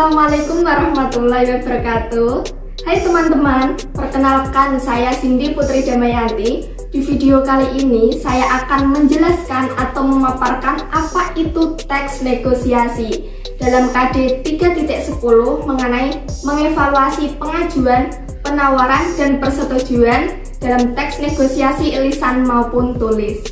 Assalamualaikum warahmatullahi wabarakatuh. Hai teman-teman, perkenalkan saya Cindy Putri Damayanti. Di video kali ini saya akan menjelaskan atau memaparkan apa itu teks negosiasi dalam KD 3.10 mengenai mengevaluasi pengajuan, penawaran, dan persetujuan dalam teks negosiasi lisan maupun tulis.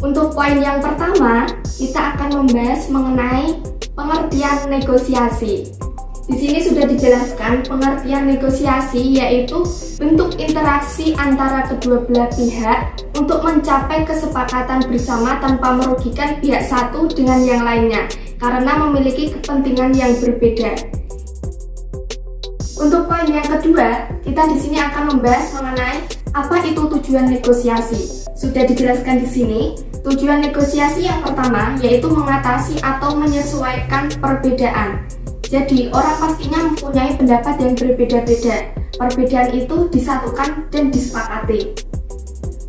Untuk poin yang pertama, kita akan membahas mengenai pengertian negosiasi. Di sini sudah dijelaskan pengertian negosiasi yaitu bentuk interaksi antara kedua belah pihak untuk mencapai kesepakatan bersama tanpa merugikan pihak satu dengan yang lainnya karena memiliki kepentingan yang berbeda. Untuk poin yang kedua, kita di sini akan membahas mengenai apa itu tujuan negosiasi. Sudah dijelaskan di sini. Tujuan negosiasi yang pertama yaitu mengatasi atau menyesuaikan perbedaan. Jadi, orang pastinya mempunyai pendapat yang berbeda-beda. Perbedaan itu disatukan dan disepakati.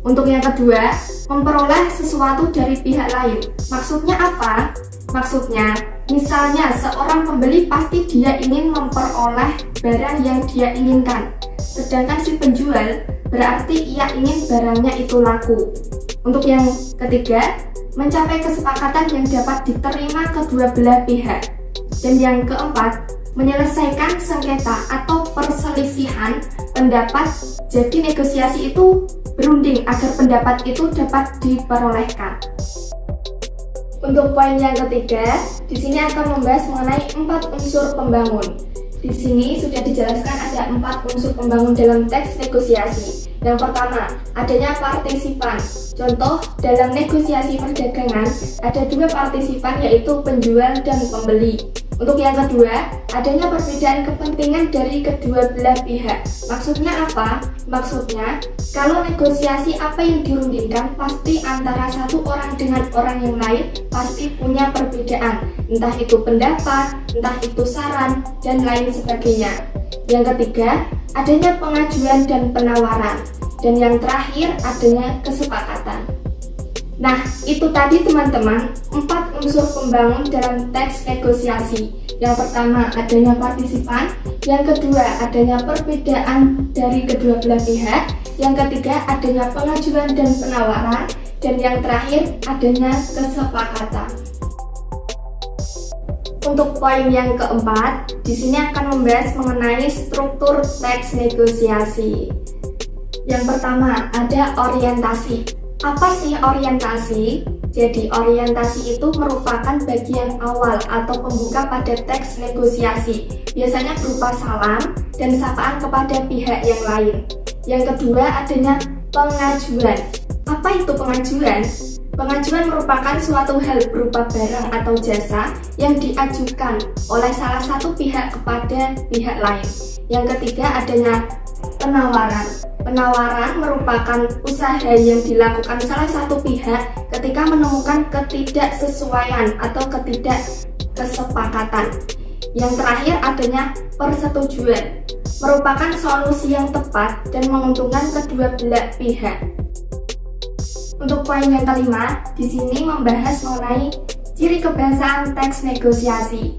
Untuk yang kedua, memperoleh sesuatu dari pihak lain. Maksudnya apa? Maksudnya, misalnya seorang pembeli pasti dia ingin memperoleh barang yang dia inginkan. Sedangkan si penjual berarti ia ingin barangnya itu laku. Untuk yang ketiga, mencapai kesepakatan yang dapat diterima kedua belah pihak. Dan yang keempat, menyelesaikan sengketa atau perselisihan pendapat. Jadi negosiasi itu berunding agar pendapat itu dapat diperolehkan. Untuk poin yang ketiga, di sini akan membahas mengenai 4 unsur pembangun. Di sini sudah dijelaskan ada 4 unsur pembangun dalam teks negosiasi. Yang pertama, adanya partisipan. Contoh, dalam negosiasi perdagangan, ada 2 partisipan yaitu penjual dan pembeli. Untuk yang kedua, adanya perbedaan kepentingan dari kedua belah pihak. Maksudnya apa? Maksudnya, kalau negosiasi apa yang dirundingkan pasti antara satu orang dengan orang yang lain pasti punya perbedaan. Entah itu pendapat, entah itu saran, dan lain sebagainya. Yang ketiga, adanya pengajuan dan penawaran. Dan yang terakhir, adanya kesepakatan. Nah, itu tadi teman-teman, 4 unsur pembangun dalam teks negosiasi. Yang pertama, adanya partisipan. Yang kedua, adanya perbedaan dari kedua belah pihak. Yang ketiga, adanya pengajuan dan penawaran. Dan yang terakhir, adanya kesepakatan. Untuk poin yang keempat, di sini akan membahas mengenai struktur teks negosiasi. Yang pertama, ada orientasi. Apa sih orientasi? Jadi orientasi itu merupakan bagian awal atau pembuka pada teks negosiasi. Biasanya berupa salam dan sapaan kepada pihak yang lain. Yang kedua adanya pengajuan. Apa itu pengajuan? Pengajuan merupakan suatu hal berupa barang atau jasa yang diajukan oleh salah satu pihak kepada pihak lain. Yang ketiga adanya penawaran. Penawaran merupakan usaha yang dilakukan salah satu pihak ketika menemukan ketidaksesuaian atau ketidakkesepakatan. Yang terakhir adanya persetujuan, merupakan solusi yang tepat dan menguntungkan kedua belah pihak. Untuk poin yang kelima, di sini membahas mengenai ciri kebahasaan teks negosiasi.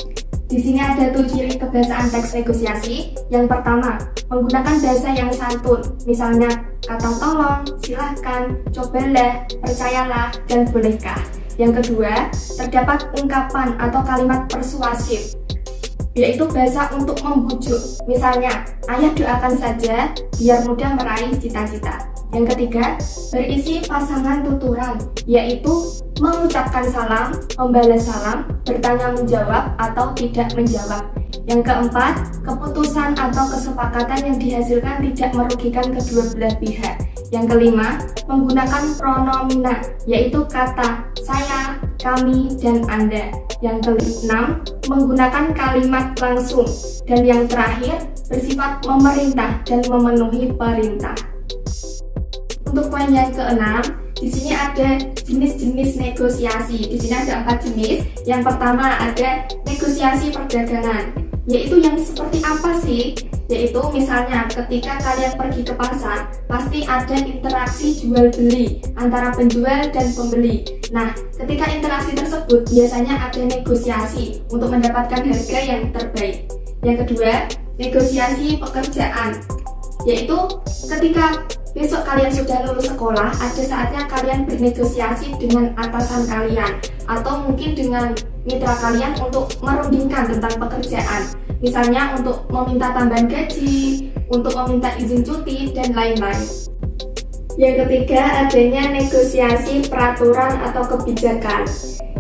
Di sini ada 7 ciri kebahasaan teks negosiasi. Yang pertama, menggunakan bahasa yang santun, misalnya kata tolong, silahkan, cobalah, percayalah, dan bolehkah. Yang kedua, terdapat ungkapan atau kalimat persuasif, yaitu bahasa untuk membujuk, misalnya ayah doakan saja biar mudah meraih cita-cita. Yang ketiga, berisi pasangan tuturan, yaitu mengucapkan salam, membalas salam, bertanya menjawab, atau tidak menjawab. Yang keempat, keputusan atau kesepakatan yang dihasilkan tidak merugikan kedua belah pihak. Yang kelima, menggunakan pronomina, yaitu kata saya, kami, dan Anda. Yang keenam, menggunakan kalimat langsung. Dan yang terakhir, bersifat memerintah dan memenuhi perintah. Untuk poin yang keenam, di sini ada jenis-jenis negosiasi. Di sini ada 4 jenis. Yang pertama ada negosiasi perdagangan, yaitu yang seperti apa sih? Yaitu misalnya ketika kalian pergi ke pasar, pasti ada interaksi jual beli antara penjual dan pembeli. Nah, ketika interaksi tersebut biasanya ada negosiasi untuk mendapatkan harga yang terbaik. Yang kedua, negosiasi pekerjaan, yaitu ketika besok kalian sudah lulus sekolah, ada saatnya kalian bernegosiasi dengan atasan kalian atau mungkin dengan mitra kalian untuk merundingkan tentang pekerjaan. Misalnya untuk meminta tambahan gaji, untuk meminta izin cuti, dan lain-lain. Yang ketiga, adanya negosiasi peraturan atau kebijakan.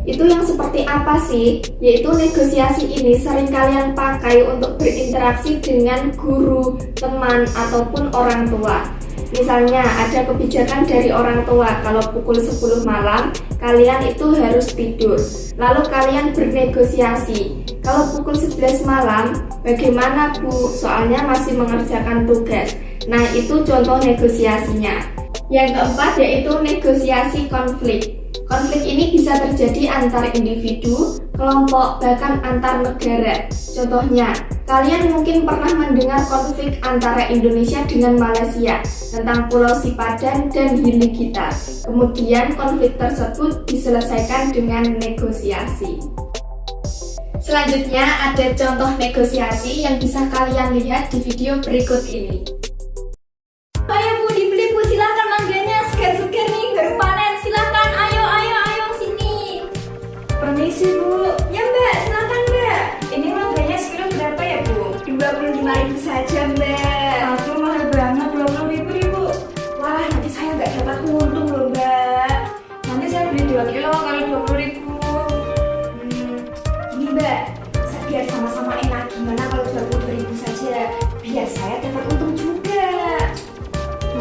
Itu yang seperti apa sih? Yaitu negosiasi ini sering kalian pakai untuk berinteraksi dengan guru, teman, ataupun orang tua. Misalnya ada kebijakan dari orang tua, kalau pukul 10 malam kalian itu harus tidur. Lalu kalian bernegosiasi, kalau pukul 11 malam bagaimana Bu? Soalnya masih mengerjakan tugas. Nah, itu contoh negosiasinya. Yang keempat yaitu negosiasi konflik. Konflik ini bisa terjadi antar individu, kelompok, bahkan antar negara. Contohnya, kalian mungkin pernah mendengar konflik antara Indonesia dengan Malaysia tentang Pulau Sipadan dan Gili Gitar. Kemudian konflik tersebut diselesaikan dengan negosiasi. Selanjutnya ada contoh negosiasi yang bisa kalian lihat di video berikut ini. Ayo Bu, dibeli Bu, silakan mangganya segar-segar nih, baru panen, silakan, ayo sini. Permisi Bu. Ya Mbak, silakan Mbak. Ini mangganya sekilo berapa ya Bu? 25.000 saja Mbak. Aduh, mahal banget, 20.000 Bu. Wah, nanti saya nggak dapat untung loh Mbak. Nanti saya beli 2 kilo kali 20.000. Ini Mbak, biar sama-sama enak, gimana kalau 20.000 saja? Biar saya dapat untung juga.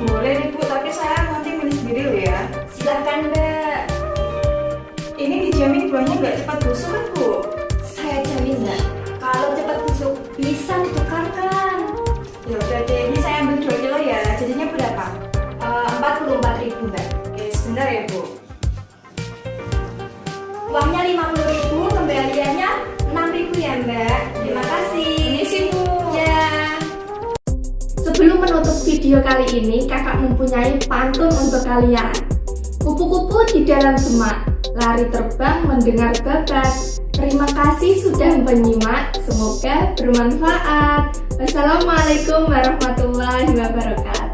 Boleh nih Bu, tapi saya nanti milih sendiri loh ya. Silahkan Mbak. Ini dijamin buahnya nggak cepat busuk kan Bu? Saya jamin Mbak, kalau cepat busuk bisa ditukarkan. Ya udah deh, ini saya ambil 2 kilo ya. Jadinya berapa? 44.000 Mbak. Oke, sebentar ya Bu. Uangnya 50.000, kembaliannya 6.000 ya Mbak. Terima kasih. Ini sih Bu. Ya. Sebelum menutup video kali ini, kakak mempunyai pantun untuk kalian. Kupu-kupu di dalam semak, lari terbang mendengar babat. Terima kasih sudah menyimak, semoga bermanfaat. Wassalamualaikum warahmatullahi wabarakatuh.